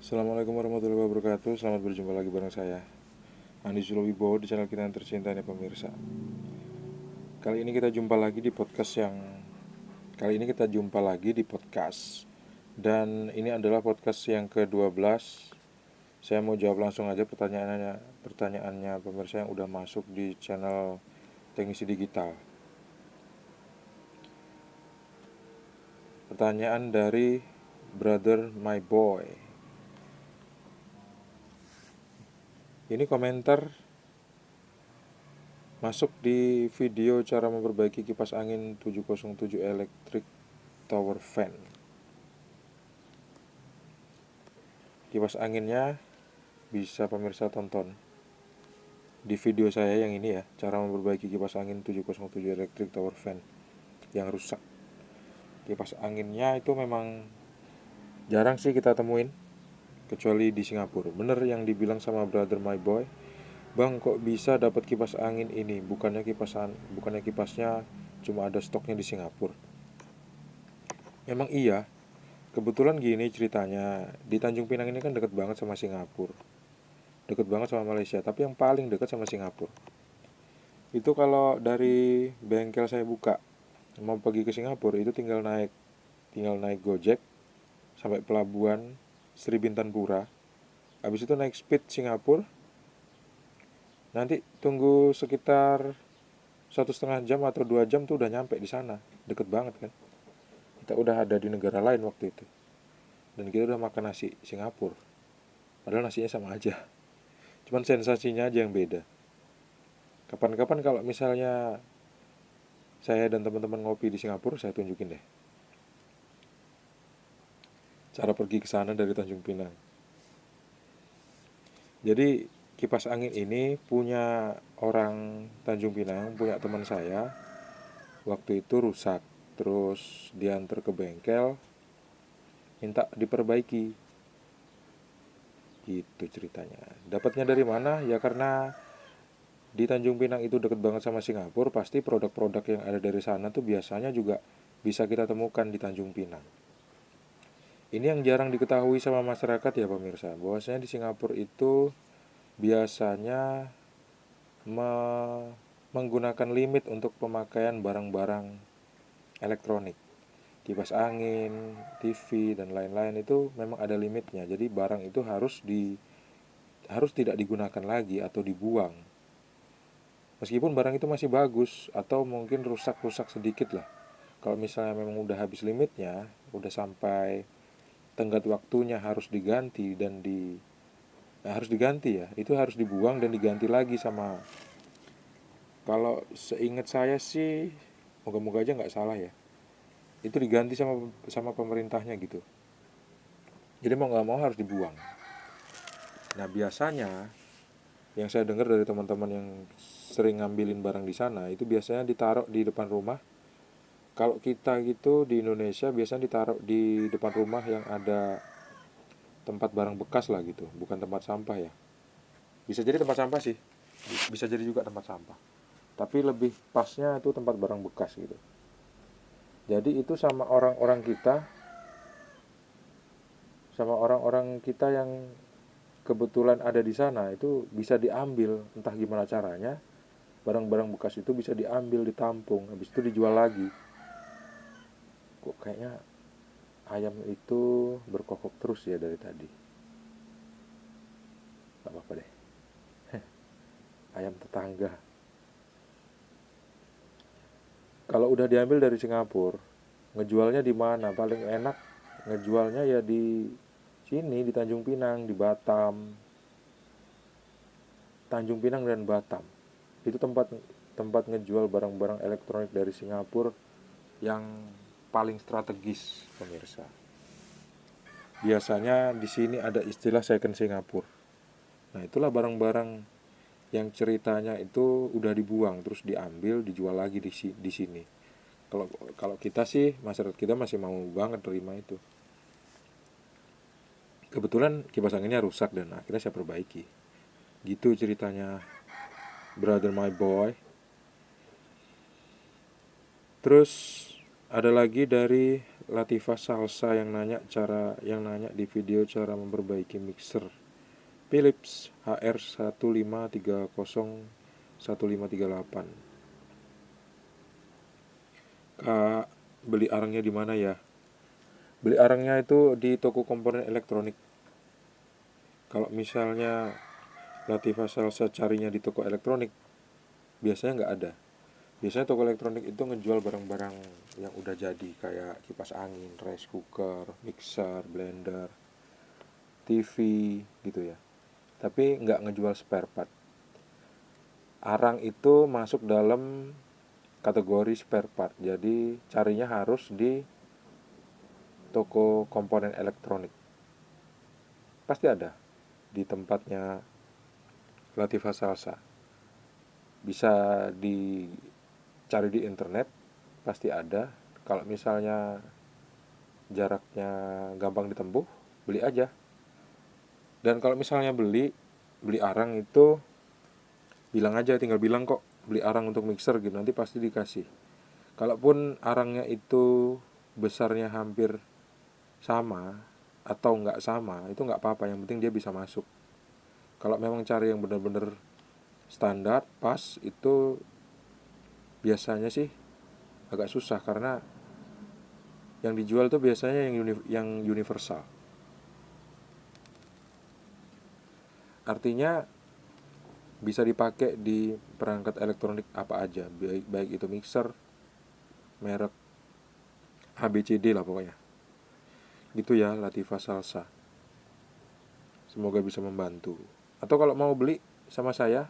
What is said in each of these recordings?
Assalamualaikum warahmatullahi wabarakatuh. Selamat berjumpa lagi bareng saya Andi Sulawibowo di channel kita yang tercinta nih pemirsa. Kali ini kita jumpa lagi di podcast yang Kali ini kita jumpa lagi di podcast. Dan ini adalah podcast yang ke-12. Saya mau jawab langsung aja pertanyaannya pemirsa yang udah masuk di channel Teknisi Digital. Pertanyaan dari Brother My Boy. Ini komentar masuk di video cara memperbaiki kipas angin 707 Electric Tower Fan. Kipas anginnya bisa pemirsa tonton di video saya yang ini ya, cara memperbaiki kipas angin 707 Electric Tower Fan yang rusak. Kipas anginnya itu memang jarang sih kita temuin, kecuali di Singapura. Bener yang dibilang sama Brother My Boy, Bang, kok bisa dapat kipas angin ini? Bukannya kipasnya cuma ada stoknya di Singapura. Memang iya. Kebetulan gini ceritanya, di Tanjung Pinang ini kan deket banget sama Singapura, deket banget sama Malaysia, tapi yang paling deket sama Singapura. Itu kalau dari bengkel saya buka, mau pergi ke Singapura itu tinggal naik Gojek sampai pelabuhan Sri Bintan Pura. Habis itu naik speed Singapura, nanti tunggu sekitar 1,5 jam atau 2 jam tuh udah nyampe di sana, deket banget kan. Kita udah ada di negara lain waktu itu, dan kita udah makan nasi Singapura. Padahal nasinya sama aja, cuman sensasinya aja yang beda. Kapan-kapan kalau misalnya saya dan teman-teman ngopi di Singapura, saya tunjukin deh cara pergi ke sana dari Tanjung Pinang. Jadi kipas angin ini punya orang Tanjung Pinang, punya teman saya. Waktu itu rusak, terus diantar ke bengkel, minta diperbaiki. Gitu ceritanya. Dapatnya dari mana? Ya karena di Tanjung Pinang itu deket banget sama Singapura, pasti produk-produk yang ada dari sana tuh biasanya juga bisa kita temukan di Tanjung Pinang. Ini yang jarang diketahui sama masyarakat ya pemirsa, bahwasanya di Singapura itu biasanya menggunakan limit untuk pemakaian barang-barang elektronik. Kipas angin, TV, dan lain-lain itu memang ada limitnya. Jadi barang itu harus tidak digunakan lagi atau dibuang. Meskipun barang itu masih bagus atau mungkin rusak-rusak sedikit lah. Kalau misalnya memang udah habis limitnya, udah sampai tenggat waktunya harus diganti harus diganti ya, itu harus dibuang dan diganti lagi sama, kalau seingat saya sih, moga-moga aja nggak salah ya, itu diganti sama sama pemerintahnya gitu. Jadi mau nggak mau harus dibuang. Nah biasanya yang saya dengar dari teman-teman yang sering ngambilin barang di sana itu biasanya ditaruh di depan rumah. Kalau kita gitu di Indonesia biasanya ditaruh di depan rumah yang ada tempat barang bekas lah gitu, bukan tempat sampah ya. Bisa jadi tempat sampah sih, bisa jadi juga tempat sampah. Tapi lebih pasnya itu tempat barang bekas gitu. Jadi itu sama orang-orang kita yang kebetulan ada di sana itu bisa diambil, entah gimana caranya. Barang-barang bekas itu bisa diambil, ditampung, habis itu dijual lagi. Kok kayaknya ayam itu berkokok terus ya dari tadi. Gak apa-apa deh, ayam tetangga. Kalau udah diambil dari Singapura, ngejualnya di mana? Paling enak ngejualnya ya di sini, di Tanjung Pinang, di Batam. Tanjung Pinang dan Batam. Itu tempat tempat ngejual barang-barang elektronik dari Singapura yang paling strategis, pemirsa. Biasanya di sini ada istilah second Singapura. Nah, itulah barang-barang yang ceritanya itu udah dibuang terus diambil dijual lagi di sini. Kalau kalau kita sih, masyarakat kita masih mau banget terima itu. Kebetulan kipas anginnya rusak dan akhirnya saya perbaiki. Gitu ceritanya Brother My Boy. Terus Ada lagi dari Latifah Salsa yang nanya di video cara memperbaiki mixer Philips HR 15301538. Kak, beli arangnya di mana ya? Beli arangnya itu di toko komponen elektronik. Kalau misalnya Latifah Salsa carinya di toko elektronik, biasanya nggak ada. Biasanya toko elektronik itu ngejual barang-barang yang udah jadi, kayak kipas angin, rice cooker, mixer, blender, TV gitu ya. Tapi nggak ngejual spare part. Arang itu masuk dalam kategori spare part, jadi carinya harus di toko komponen elektronik. Pasti ada di tempatnya Latifah Salsa. Bisa dicari di internet, pasti ada. Kalau misalnya jaraknya gampang ditempuh, beli aja. Dan kalau misalnya beli arang itu, bilang aja, tinggal bilang kok beli arang untuk mixer gitu, nanti pasti dikasih. Kalaupun arangnya itu besarnya hampir sama atau nggak sama, itu nggak apa-apa, yang penting dia bisa masuk. Kalau memang cari yang benar-benar standar pas, itu biasanya sih agak susah, karena yang dijual tuh biasanya yang universal. Artinya bisa dipakai di perangkat elektronik apa aja, baik itu mixer merek ABCD lah pokoknya. Gitu ya Latifah Salsa. Semoga bisa membantu. Atau kalau mau beli sama saya,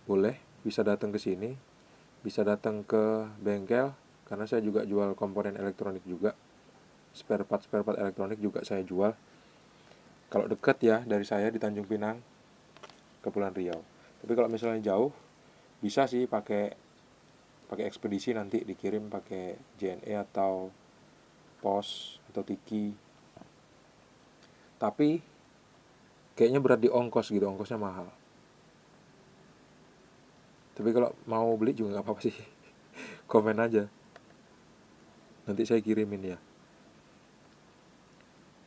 boleh, bisa datang ke sini, bisa datang ke bengkel, karena saya juga jual komponen elektronik juga. Spare part elektronik juga saya jual. Kalau dekat ya dari saya di Tanjung Pinang, Kepulauan Riau. Tapi kalau misalnya jauh, bisa sih pakai ekspedisi, nanti dikirim pakai JNE atau pos atau tiki. Tapi kayaknya berat di ongkos gitu, ongkosnya mahal. Tapi kalau mau beli juga nggak apa-apa sih. Komen aja, nanti saya kirimin ya.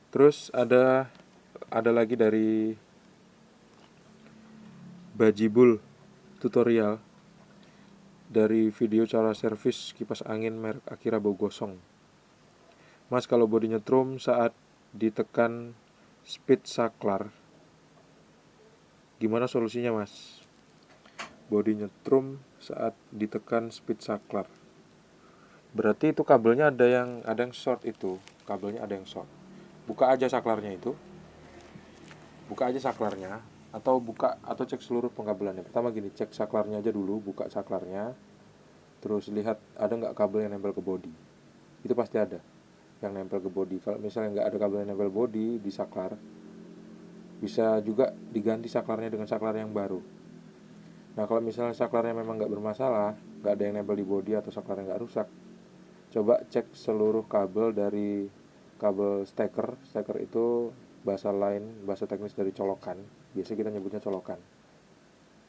Terus ada lagi dari Bajibul tutorial, dari video cara servis kipas angin merek Akira bau gosong. Mas, kalau bodi nyetrum saat ditekan speed saklar, gimana solusinya mas? Bodi nyetrum saat ditekan speed saklar, berarti itu kabelnya ada yang short, itu kabelnya ada yang short. Buka aja saklarnya itu, atau cek seluruh pengkabelannya. Pertama gini, cek saklarnya aja dulu, buka saklarnya, terus lihat ada nggak kabel yang nempel ke bodi. Itu pasti ada yang nempel ke bodi. Kalau misalnya nggak ada kabel yang nempel bodi di saklar, bisa juga diganti saklarnya dengan saklar yang baru. Nah, kalau misalnya saklarnya memang nggak bermasalah, nggak ada yang nempel di bodi atau saklarnya nggak rusak, coba cek seluruh kabel dari kabel steker. Steker itu bahasa teknis dari colokan. Biasa kita nyebutnya colokan.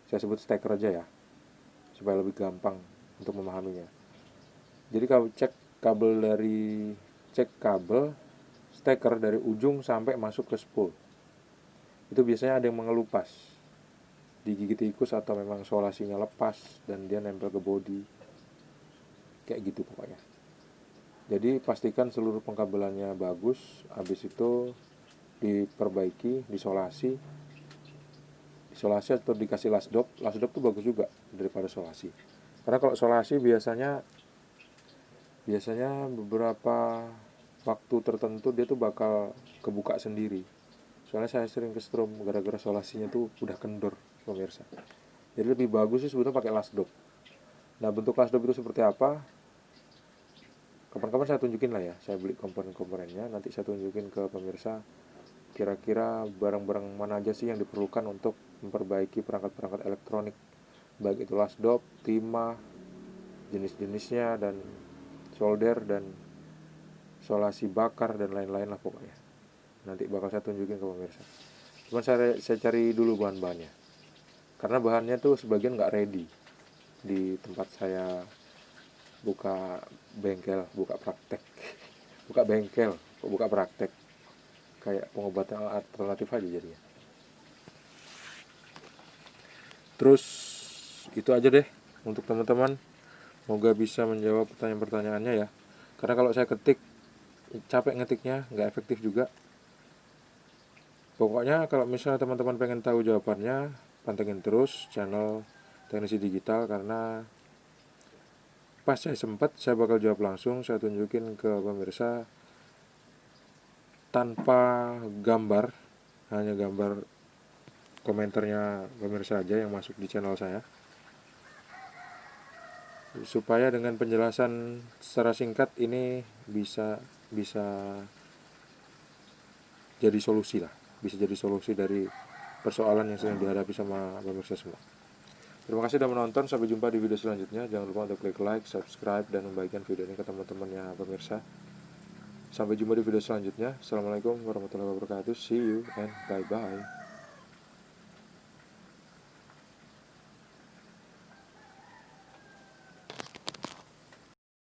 Saya sebut steker aja ya, supaya lebih gampang untuk memahaminya. Jadi kalau cek kabel steker dari ujung sampai masuk ke spool, itu biasanya ada yang mengelupas, digigit tikus atau memang solasinya lepas dan dia nempel ke bodi, kayak gitu pokoknya. Jadi pastikan seluruh pengkabelannya bagus, habis itu diperbaiki, disolasi atau dikasih lasdop. Lasdop tuh bagus juga daripada solasi, karena kalau solasi biasanya beberapa waktu tertentu dia tuh bakal kebuka sendiri. Soalnya saya sering kesetrum gara-gara solasinya tuh udah kendor, pemirsa. Jadi lebih bagus sih sebetulnya pakai lasdop. Nah, bentuk lasdop itu seperti apa? Kapan-kapan saya tunjukin lah ya. Saya beli komponen-komponennya, nanti saya tunjukin ke pemirsa kira-kira barang-barang mana aja sih yang diperlukan untuk memperbaiki perangkat-perangkat elektronik, baik itu lasdop, timah, jenis-jenisnya, dan solder, dan solasi bakar, dan lain-lain lah pokoknya. Nanti bakal saya tunjukin ke pemirsa. Cuma saya cari dulu bahan-bahannya, karena bahannya tuh sebagian nggak ready di tempat saya buka bengkel, buka praktek. Buka bengkel, kok buka praktek? Kayak pengobatan alternatif aja jadinya. Terus itu aja deh untuk teman-teman. Semoga bisa menjawab pertanyaan-pertanyaannya ya. Karena kalau saya ketik capek ngetiknya, nggak efektif juga. Pokoknya kalau misalnya teman-teman pengen tahu jawabannya, pantengin terus channel Teknisi Digital, karena pas saya sempat saya bakal jawab langsung. Saya tunjukin ke pemirsa tanpa gambar, hanya gambar komentarnya pemirsa aja yang masuk di channel saya, supaya dengan penjelasan secara singkat ini bisa jadi solusi lah, bisa jadi solusi dari persoalan yang sedang dihadapi sama pemirsa semua. Terima kasih sudah menonton, sampai jumpa di video selanjutnya. Jangan lupa untuk klik like, subscribe, dan membagikan video ini ke teman-temannya pemirsa. Sampai jumpa di video selanjutnya. Assalamualaikum warahmatullahi wabarakatuh. See you and bye-bye.